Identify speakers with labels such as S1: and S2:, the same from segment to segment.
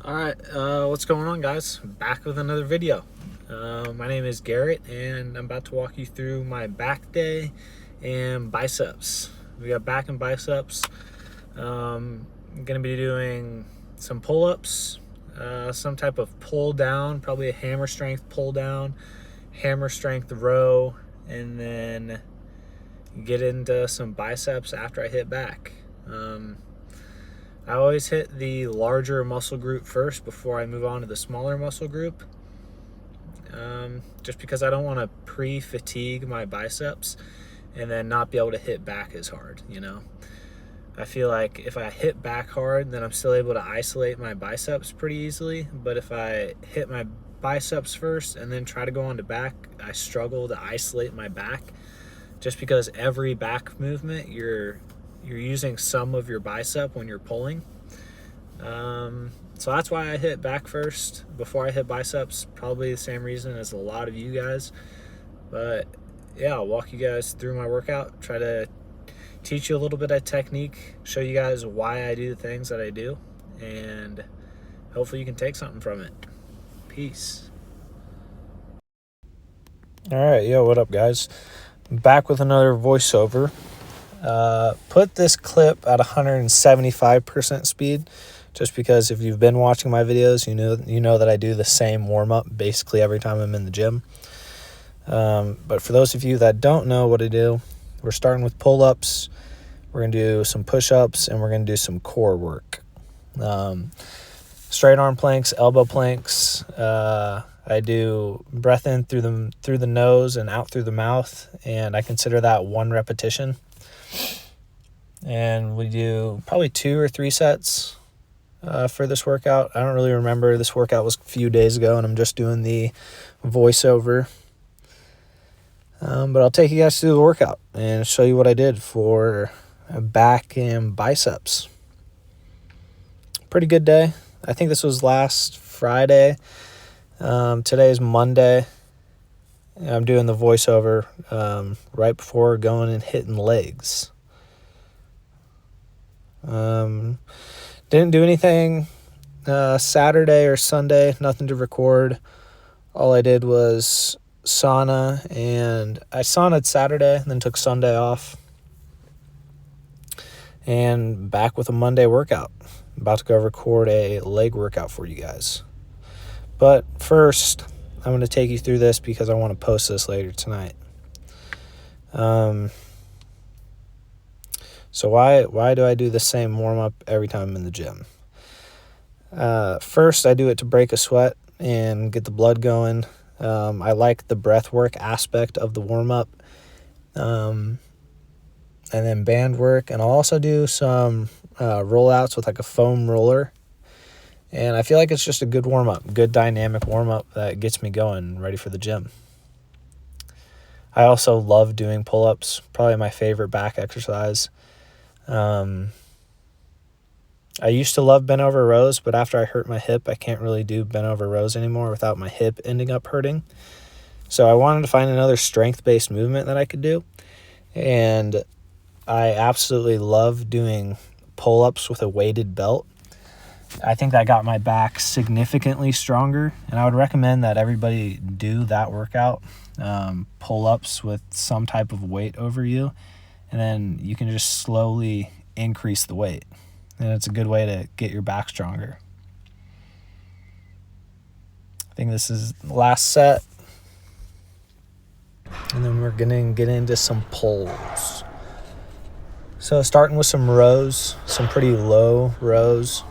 S1: Alright, what's going on, guys? Back with another video. My name is Garrett and I'm about to walk you through my back day and biceps. We got back and biceps. I'm gonna be doing some pull-ups, some type of pull down, probably a hammer strength pull down, hammer strength row, and then get into some biceps after I hit back. I always hit the larger muscle group first before I move on to the smaller muscle group, just because I don't want to pre-fatigue my biceps and then not be able to hit back as hard, I feel like if I hit back hard, then I'm still able to isolate my biceps pretty easily, but if I hit my biceps first and then try to go on to back, I struggle to isolate my back, just because every back movement you're using some of your bicep when you're pulling. So that's why I hit back first before I hit biceps. Probably the same reason as a lot of you guys. But yeah, I'll walk you guys through my workout, try to teach you a little bit of technique, show you guys why I do the things that I do, and hopefully you can take something from it. Peace. All right, yo, what up, guys? Back with another voiceover. Put this clip at 175% speed, just because if you've been watching my videos, you know that I do the same warm-up basically every time I'm in the gym. But for those of you that don't know what I do, we're starting with pull-ups, we're going to do some push-ups, and we're going to do some core work. Straight arm planks, elbow planks. I do breath in through the nose and out through the mouth, and I consider that one repetition. And we do probably 2 or 3 sets for this workout. I don't really remember. This workout was a few days ago, and I'm just doing the voiceover. But I'll take you guys through the workout and show you what I did for back and biceps. Pretty good day. I think this was last Friday. Today is Monday. I'm doing the voiceover right before going and hitting legs. Didn't do anything Saturday or Sunday, nothing to record. All I did was sauna, and I saunaed Saturday and then took Sunday off. And back with a Monday workout. I'm about to go record a leg workout for you guys. But first, I'm going to take you through this because I want to post this later tonight. So why do I do the same warm-up every time I'm in the gym? First, I do it to break a sweat and get the blood going. I like the breath work aspect of the warm-up. And then band work. And I'll also do some rollouts with like a foam roller. And I feel like it's just a good warm-up, good dynamic warm-up that gets me going, ready for the gym. I also love doing pull-ups, probably my favorite back exercise. I used to love bent over rows, but after I hurt my hip, I can't really do bent over rows anymore without my hip ending up hurting. So I wanted to find another strength-based movement that I could do. And I absolutely love doing pull-ups with a weighted belt. I think that got my back significantly stronger, and I would recommend that everybody do that workout, pull-ups with some type of weight over you, and then you can just slowly increase the weight, and it's a good way to get your back stronger. I think this is the last set, and then we're going to get into some pulls. So starting with some rows, some pretty low rows.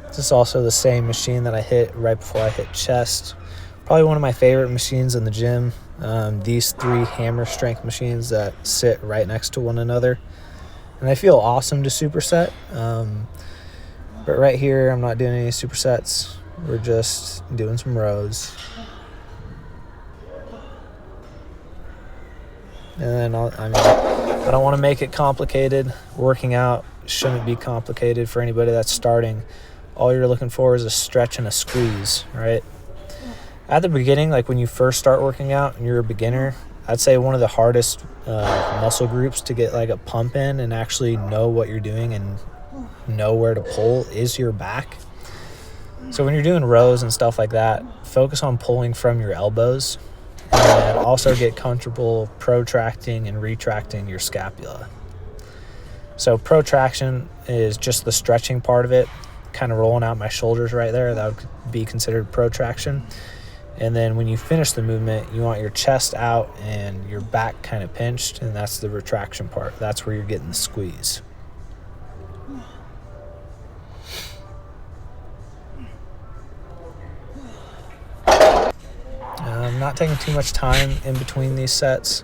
S1: This is also the same machine that I hit right before I hit chest. Probably one of my favorite machines in the gym. These 3 hammer strength machines that sit right next to one another. And they feel awesome to superset. But right here, I'm not doing any supersets. We're just doing some rows. And then I don't want to make it complicated. Working out shouldn't be complicated for anybody that's starting. All you're looking for is a stretch and a squeeze, right? At the beginning, like when you first start working out and you're a beginner, I'd say one of the hardest muscle groups to get like a pump in and actually know what you're doing and know where to pull is your back. So when you're doing rows and stuff like that, focus on pulling from your elbows, and also get comfortable protracting and retracting your scapula. So protraction is just the stretching part of it, kind of rolling out my shoulders right there. That would be considered protraction. And then when you finish the movement, you want your chest out and your back kind of pinched, and that's the retraction part. That's where you're getting the squeeze. I'm not taking too much time in between these sets.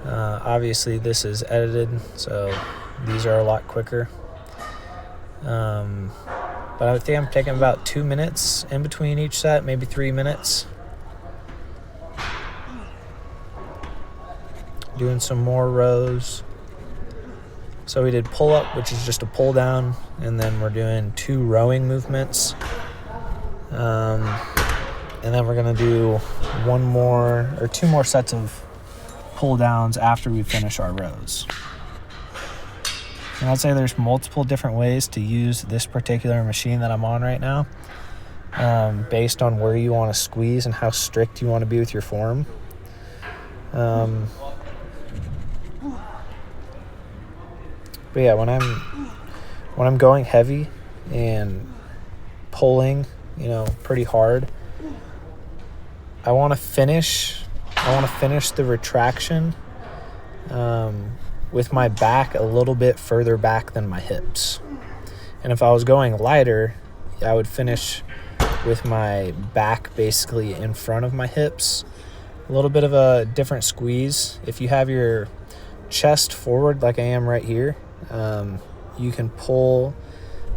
S1: Obviously this is edited, so these are a lot quicker. But I think I'm taking about 2 minutes in between each set, maybe 3 minutes. Doing some more rows. So we did pull up, which is just a pull down, and then we're doing 2 rowing movements. And then we're gonna do 2 more sets of pull downs after we finish our rows. And I'd say there's multiple different ways to use this particular machine that I'm on right now, based on where you want to squeeze and how strict you want to be with your form. But yeah, when I'm going heavy and pulling, pretty hard, I want to finish the retraction with my back a little bit further back than my hips. And if I was going lighter, I would finish with my back basically in front of my hips. A little bit of a different squeeze. If you have your chest forward like I am right here, you can pull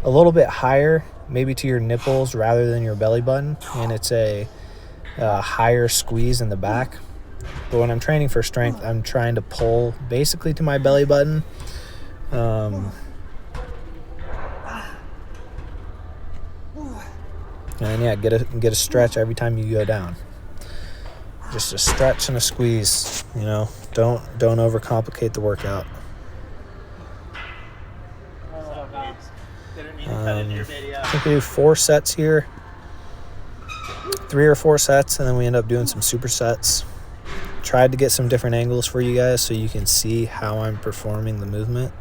S1: a little bit higher, maybe to your nipples rather than your belly button, and it's a higher squeeze in the back. But when I'm training for strength, I'm trying to pull basically to my belly button. And yeah, get a stretch every time you go down. Just a stretch and a squeeze. Don't overcomplicate the workout. I think we do 4 sets here, 3 or 4 sets, and then we end up doing some supersets. Tried to get some different angles for you guys so you can see how I'm performing the movement.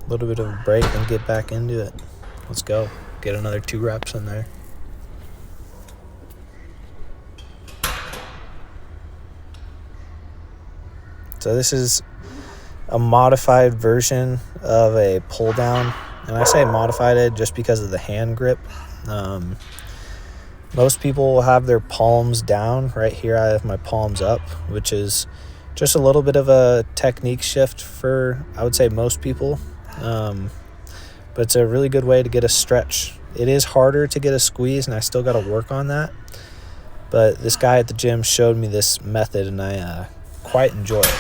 S1: A little bit of a break and get back into it. Let's go. Get another 2 reps in there. So this is a modified version of a pull down, and I say modified it just because of the hand grip. Most people will have their palms down. Right here I have my palms up, which is just a little bit of a technique shift for, I would say, most people. But it's a really good way to get a stretch. It is harder to get a squeeze, and I still got to work on that, but this guy at the gym showed me this method, and I quite enjoy it.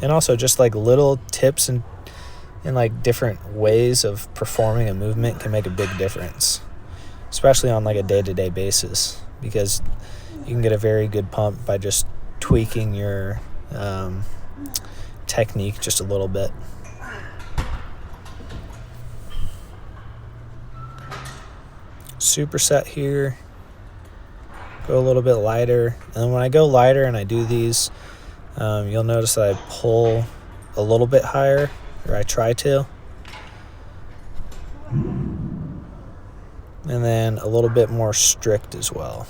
S1: And also just like little tips and like different ways of performing a movement can make a big difference, especially on like a day-to-day basis, because you can get a very good pump by just tweaking your technique just a little bit. Superset here. Go a little bit lighter, and when I go lighter and I do these, you'll notice that I pull a little bit higher, or I try to, and then a little bit more strict as well.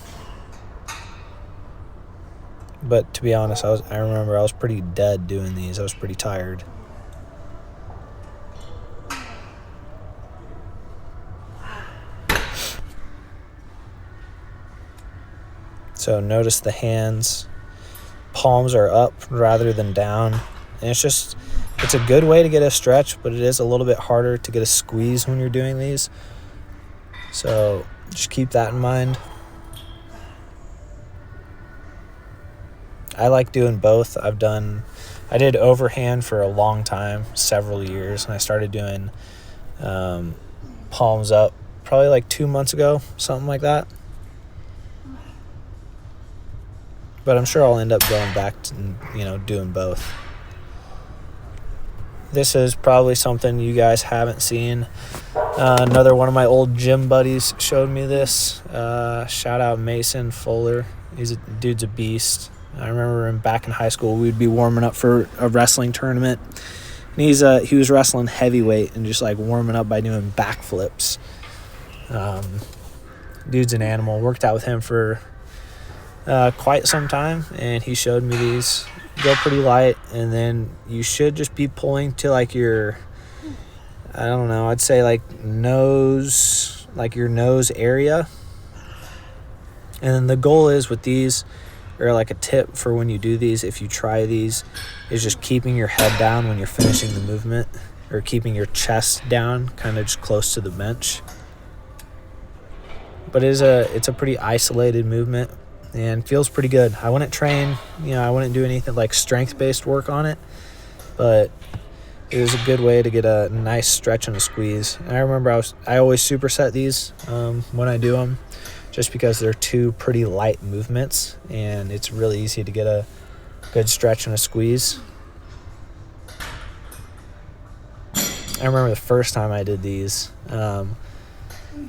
S1: But to be honest, I remember I was pretty dead doing these. I was pretty tired. So notice the hands, palms are up rather than down. And it's a good way to get a stretch, but it is a little bit harder to get a squeeze when you're doing these. So just keep that in mind. I like doing both. I did overhand for a long time, several years, and I started doing palms up, probably like 2 months ago, something like that. But I'm sure I'll end up going back to, doing both. This is probably something you guys haven't seen. Another one of my old gym buddies showed me this. Shout out Mason Fuller. Dude's a beast. I remember him back in high school. We'd be warming up for a wrestling tournament. And he was wrestling heavyweight and just like warming up by doing backflips. Dude's an animal. Worked out with him for quite some time, and he showed me these. Go pretty light, and then you should just be pulling to like your, I don't know, I'd say like your nose area. And then the goal is with these, or like a tip for when you do these, if you try these, is just keeping your head down when you're finishing the movement, or keeping your chest down, kind of just close to the bench. But it's a pretty isolated movement and feels pretty good. I wouldn't train, I wouldn't do anything like strength-based work on it, but it was a good way to get a nice stretch and a squeeze. And I remember I always superset these when I do them, just because they're two pretty light movements, and it's really easy to get a good stretch and a squeeze. I remember the first time I did these.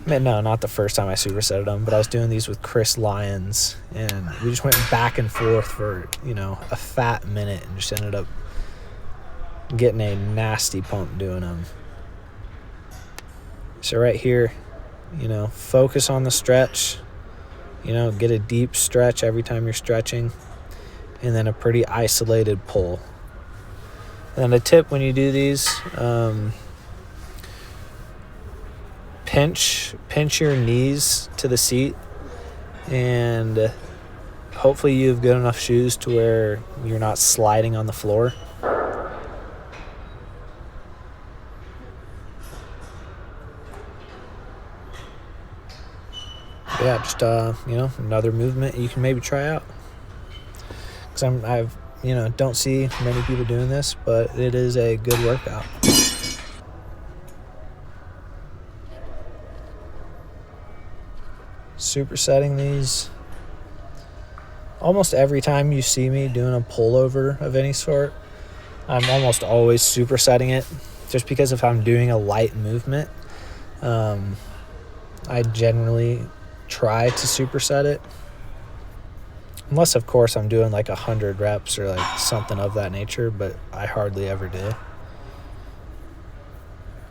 S1: No, not the first time I supersetted them, but I was doing these with Chris Lyons, and we just went back and forth for, a fat minute, and just ended up getting a nasty pump doing them. So right here, focus on the stretch, get a deep stretch every time you're stretching, and then a pretty isolated pull. And a tip when you do these, pinch your knees to the seat, and hopefully you have good enough shoes to where you're not sliding on the floor. Yeah, just another movement you can maybe try out, because I've don't see many people doing this, but it is a good workout. Supersetting these. Almost every time you see me doing a pullover of any sort, I'm almost always supersetting it, just because if I'm doing a light movement, I generally try to superset it, unless of course I'm doing like 100 reps or like something of that nature, but I hardly ever do,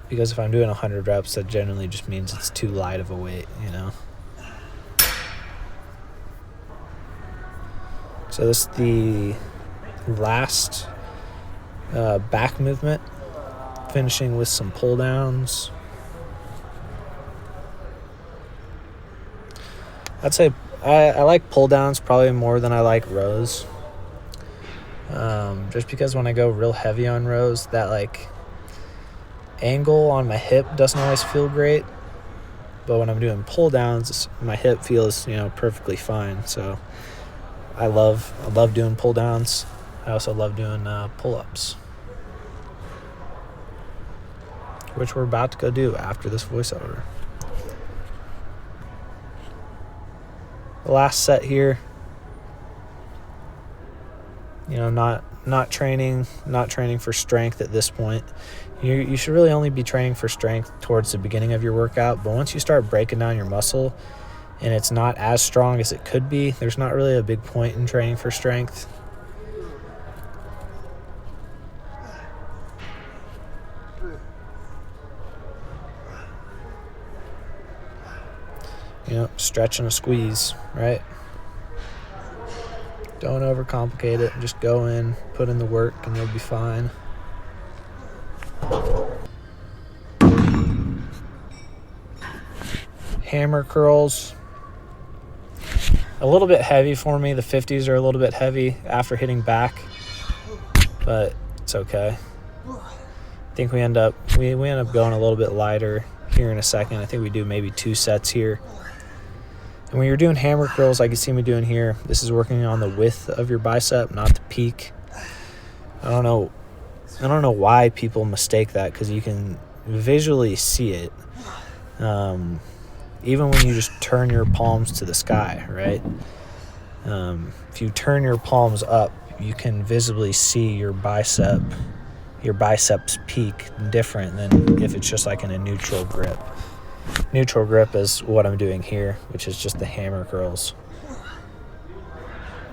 S1: because if I'm doing 100 reps, that generally just means it's too light of a weight, So this is the last back movement, finishing with some pull downs. I'd say I like pull downs probably more than I like rows. Just because when I go real heavy on rows, that like angle on my hip doesn't always feel great. But when I'm doing pull downs, my hip feels, perfectly fine. So I love doing pull downs. I also love doing pull-ups, which we're about to go do after this voiceover. The last set here, not training for strength at this point. You should really only be training for strength towards the beginning of your workout, but once you start breaking down your muscle and it's not as strong as it could be, there's not really a big point in training for strength. Stretch and a squeeze, right? Don't overcomplicate it. Just go in, put in the work, and you'll be fine. Hammer curls. A little bit heavy for me. The 50s are a little bit heavy after hitting back, but it's okay. I think we end up going a little bit lighter here in a second. I think we do maybe 2 sets here. And when you're doing hammer curls like you see me doing here, this is working on the width of your bicep, not the peak. I don't know why people mistake that, because you can visually see it. Even when you just turn your palms to the sky, right? If you turn your palms up, you can visibly see your biceps peak different than if it's just like in a neutral grip. Neutral grip is what I'm doing here, which is just the hammer curls.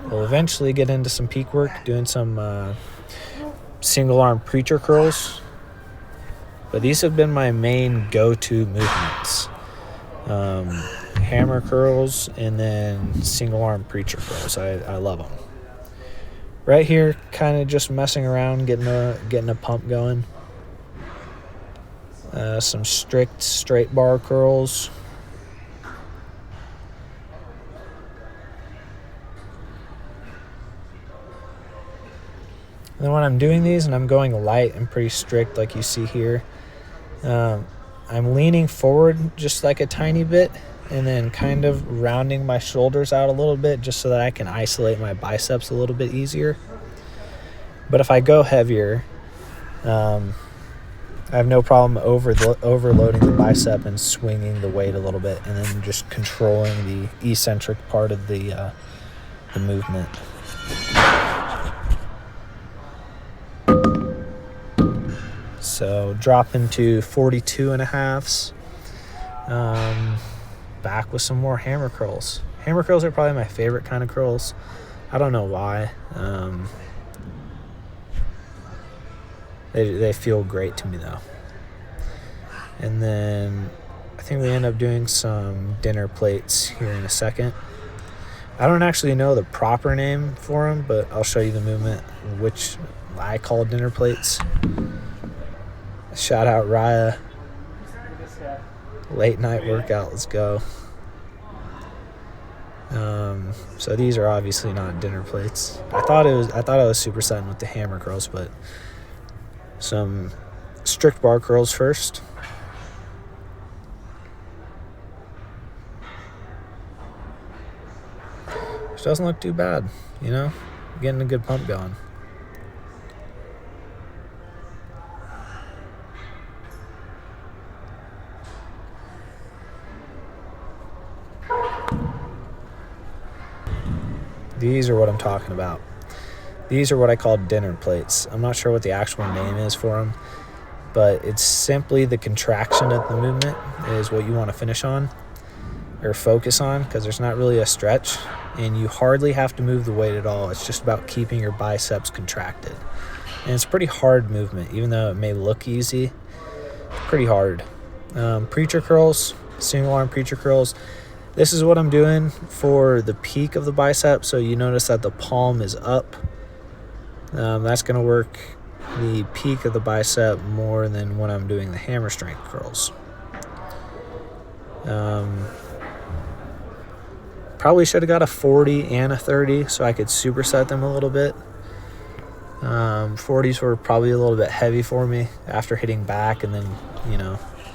S1: We'll eventually get into some peak work, doing some single arm preacher curls, but these have been my main go-to movements. Hammer curls and then single arm preacher curls. I love them. Right here, kind of just messing around, getting a pump going. Some strict straight bar curls. And then when I'm doing these and I'm going light and pretty strict like you see here, I'm leaning forward just like a tiny bit and then kind of rounding my shoulders out a little bit just so that I can isolate my biceps a little bit easier. But if I go heavier, I have no problem overloading the bicep and swinging the weight a little bit and then just controlling the eccentric part of the movement. So drop into 42.5s. Back with some more hammer curls. Hammer curls are probably my favorite kind of curls. I don't know why. They feel great to me though. And then I think we end up doing some dinner plates here in a second. I don't actually know the proper name for them, but I'll show you the movement, which I call dinner plates. Shout out Raya. Late night workout, let's go. So these are obviously not dinner plates. I thought I was supersetting with the hammer curls, but some strict bar curls first. Which doesn't look too bad, you know? Getting a good pump going. These are what I'm talking about. These are what I call dinner plates. I'm not sure what the actual name is for them, but it's simply the contraction of the movement is what you want to finish on or focus on, because there's not really a stretch and you hardly have to move the weight at all. It's just about keeping your biceps contracted. And it's a pretty hard movement, even though it may look easy. It's pretty hard. Preacher curls, single arm preacher curls. This is what I'm doing for the peak of the bicep. So you notice that the palm is up. That's going to work the peak of the bicep more than when I'm doing the hammer strength curls. Probably should have got a 40 and a 30 so I could superset them a little bit. 40s were probably a little bit heavy for me after hitting back and then,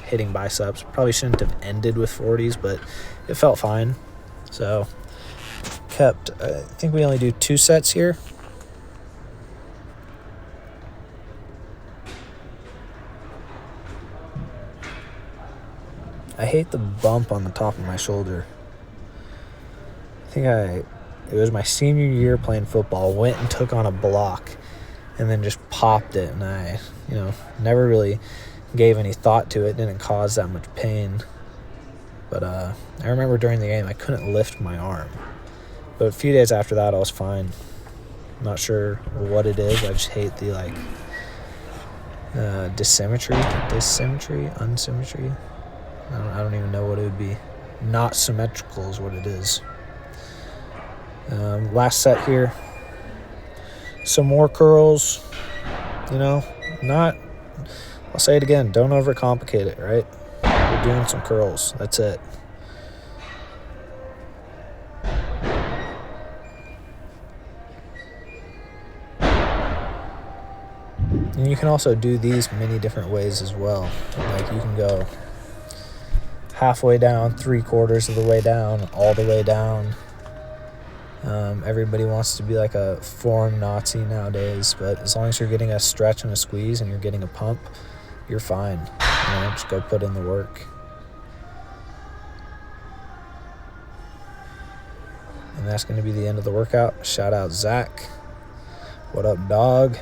S1: hitting biceps. Probably shouldn't have ended with 40s, but it felt fine. So kept, I think we only do 2 sets here. I hate the bump on the top of my shoulder. I think it was my senior year playing football, went and took on a block and then just popped it, and I, never really gave any thought to it, didn't cause that much pain. But I remember during the game I couldn't lift my arm. But a few days after that I was fine. Not sure what it is. I just hate the unsymmetry. I don't even know what it would be. Not symmetrical is what it is. Last set here. Some more curls. I'll say it again, don't overcomplicate it, right? We're doing some curls. That's it. And you can also do these many different ways as well. Like you can go halfway down, 3/4 of the way down, all the way down. Everybody wants to be like a foreign Nazi nowadays, but as long as you're getting a stretch and a squeeze and you're getting a pump, you're fine. just go put in the work. And that's going to be the end of the workout. Shout out Zach. What up, dog?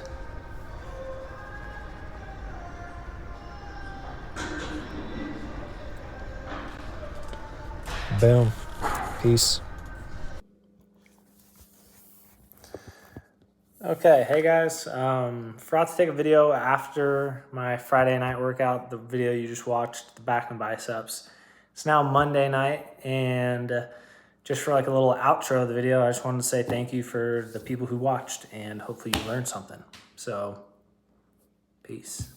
S1: Boom. Peace. Okay, hey guys. Forgot to take a video after my Friday night workout, the video you just watched, the back and biceps. It's now Monday night, and just for like a little outro of the video, I just wanted to say thank you for the people who watched, and hopefully you learned something. So, peace.